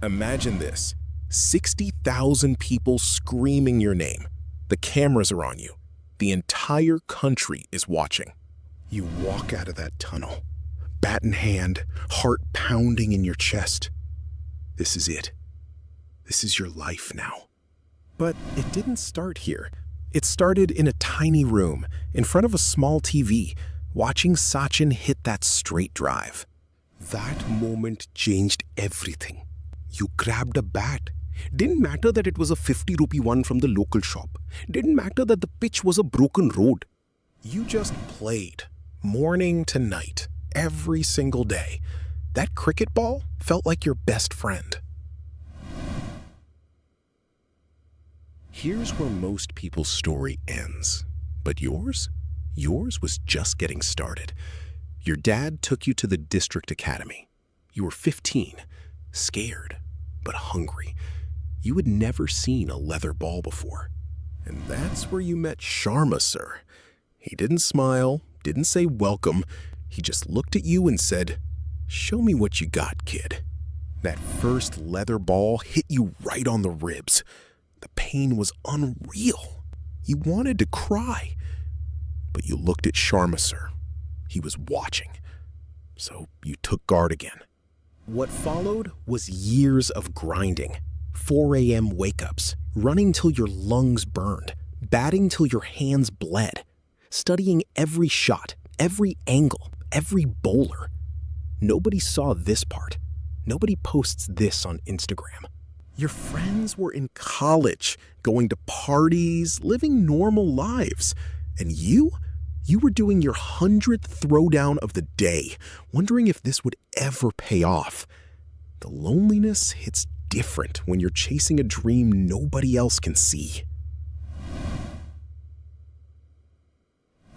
Imagine this, 60,000 people screaming your name. The cameras are on you. The entire country is watching. You walk out of that tunnel, bat in hand, heart pounding in your chest. This is it. This is your life now. But it didn't start here. It started in a tiny room, in front of a small TV, watching Sachin hit that straight drive. That moment changed everything. You grabbed a bat. Didn't matter that it was a 50 rupee one from the local shop. Didn't matter that the pitch was a broken road. You just played, morning to night, every single day. That cricket ball felt like your best friend. Here's where most people's story ends. But yours? Yours was just getting started. Your dad took you to the district academy. You were 15, scared, but hungry. You had never seen a leather ball before. And that's where you met Sharma, sir. He didn't smile, didn't say welcome. He just looked at you and said, "Show me what you got, kid." That first leather ball hit you right on the ribs. The pain was unreal. You wanted to cry. But you looked at Sharma, sir. He was watching. So you took guard again. What followed was years of grinding. 4 a.m. wake-ups, running till your lungs burned, batting till your hands bled, studying every shot, every angle, every bowler. Nobody saw this part. Nobody posts this on Instagram. Your friends were in college, going to parties, living normal lives. And you were doing your 100th throwdown of the day, wondering if this would ever pay off. The loneliness hits different when you're chasing a dream nobody else can see.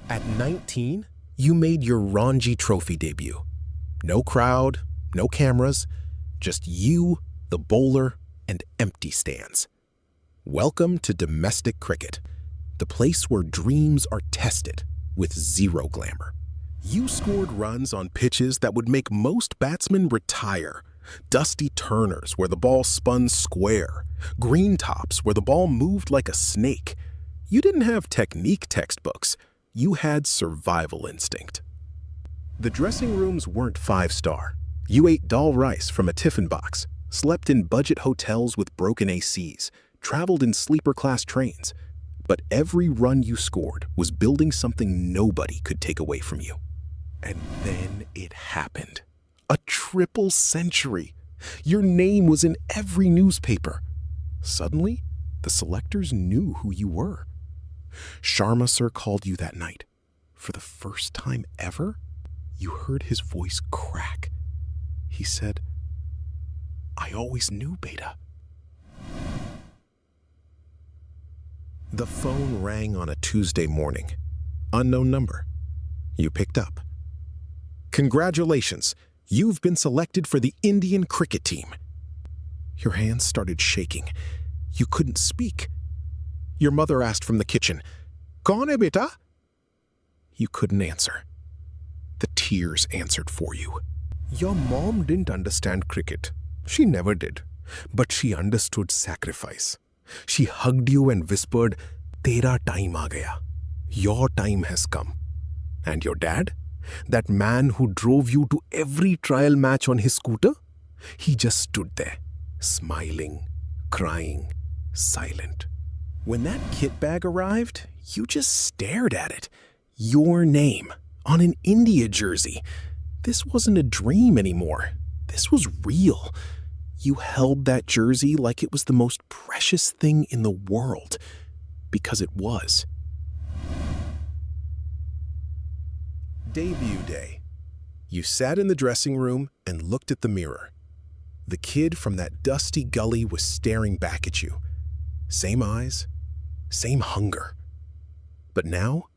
At 19, you made your Ranji Trophy debut. No crowd, no cameras, just you, the bowler, and empty stands. Welcome to domestic cricket, the place where dreams are tested with zero glamour. You scored runs on pitches that would make most batsmen retire. Dusty Turners where the ball spun square. Green tops where the ball moved like a snake. You didn't have technique textbooks. You had survival instinct. The dressing rooms weren't 5-star. You ate dal rice from a tiffin box, slept in budget hotels with broken ACs, traveled in sleeper class trains. But every run you scored was building something nobody could take away from you. And then it happened. A triple century. Your name was in every newspaper. Suddenly, the selectors knew who you were. Sharma sir called you that night. For the first time ever, you heard his voice crack. He said, "I always knew, Beta." The phone rang on a Tuesday morning. Unknown number. You picked up. "Congratulations, you've been selected for the Indian cricket team." Your hands started shaking. You couldn't speak. Your mother asked from the kitchen, "Kaun hai beta?" You couldn't answer. The tears answered for you. Your mom didn't understand cricket. She never did. But she understood sacrifice. She hugged you and whispered, "Tera time aa gaya. Your time has come." And your dad? That man who drove you to every trial match on his scooter? He just stood there, smiling, crying, silent. When that kit bag arrived, you just stared at it. Your name on an India jersey. This wasn't a dream anymore. This was real. You held that jersey like it was the most precious thing in the world, because it was. Debut day. You sat in the dressing room and looked at the mirror. The kid from that dusty gully was staring back at you. Same eyes, same hunger. But now,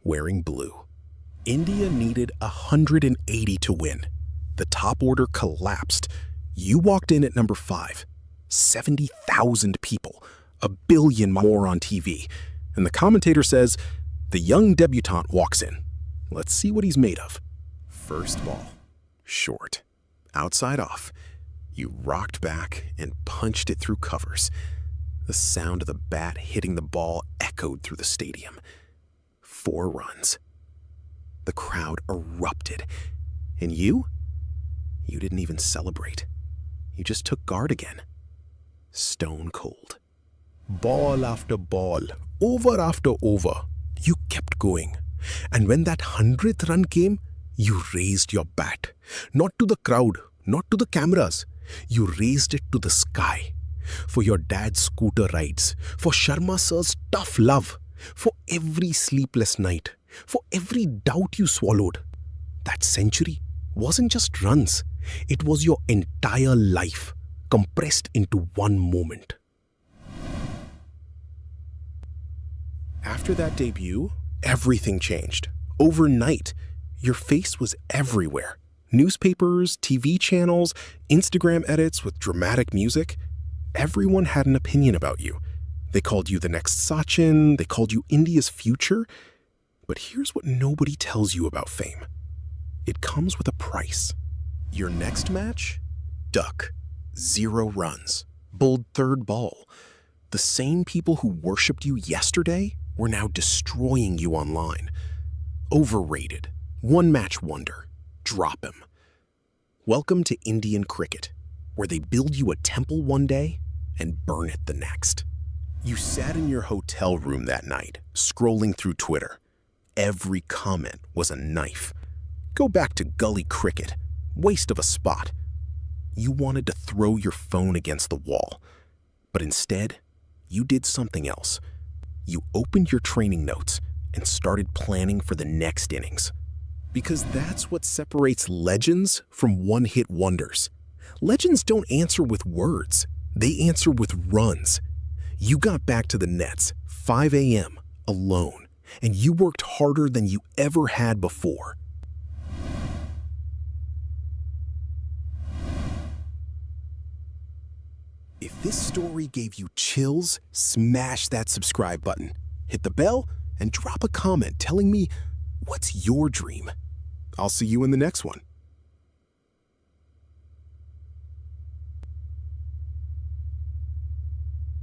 wearing blue. India needed 180 to win. The top order collapsed. You walked in at number 5. 70,000 people, 1 billion more on TV. And the commentator says, the young debutant walks in. Let's see what he's made of. First ball, short, outside off. You rocked back and punched it through covers. The sound of the bat hitting the ball echoed through the stadium. 4 runs. The crowd erupted. And you? You didn't even celebrate. You just took guard again. Stone cold. Ball after ball, over after over, you kept going. And when that 100th run came, you raised your bat. Not to the crowd, not to the cameras. You raised it to the sky. For your dad's scooter rides, for Sharma sir's tough love, for every sleepless night, for every doubt you swallowed. That century wasn't just runs. It was your entire life, compressed into one moment. After that debut, everything changed. Overnight, your face was everywhere. Newspapers, TV channels, Instagram edits with dramatic music. Everyone had an opinion about you. They called you the next Sachin, they called you India's future. But here's what nobody tells you about fame. It comes with a price. Your next match? Duck. 0 runs. Bowled 3rd ball. The same people who worshipped you yesterday were now destroying you online. Overrated. One-match wonder. Drop him. Welcome to Indian cricket, where they build you a temple one day and burn it the next. You sat in your hotel room that night, scrolling through Twitter. Every comment was a knife. Go back to Gully cricket. Waste of a spot. You wanted to throw your phone against the wall. But instead, you did something else. You opened your training notes and started planning for the next innings. Because that's what separates legends from one-hit wonders. Legends don't answer with words. They answer with runs. You got back to the nets, 5 a.m., alone, and you worked harder than you ever had before. If this story gave you chills, smash that subscribe button, hit the bell, and drop a comment telling me, what's your dream? I'll see you in the next one.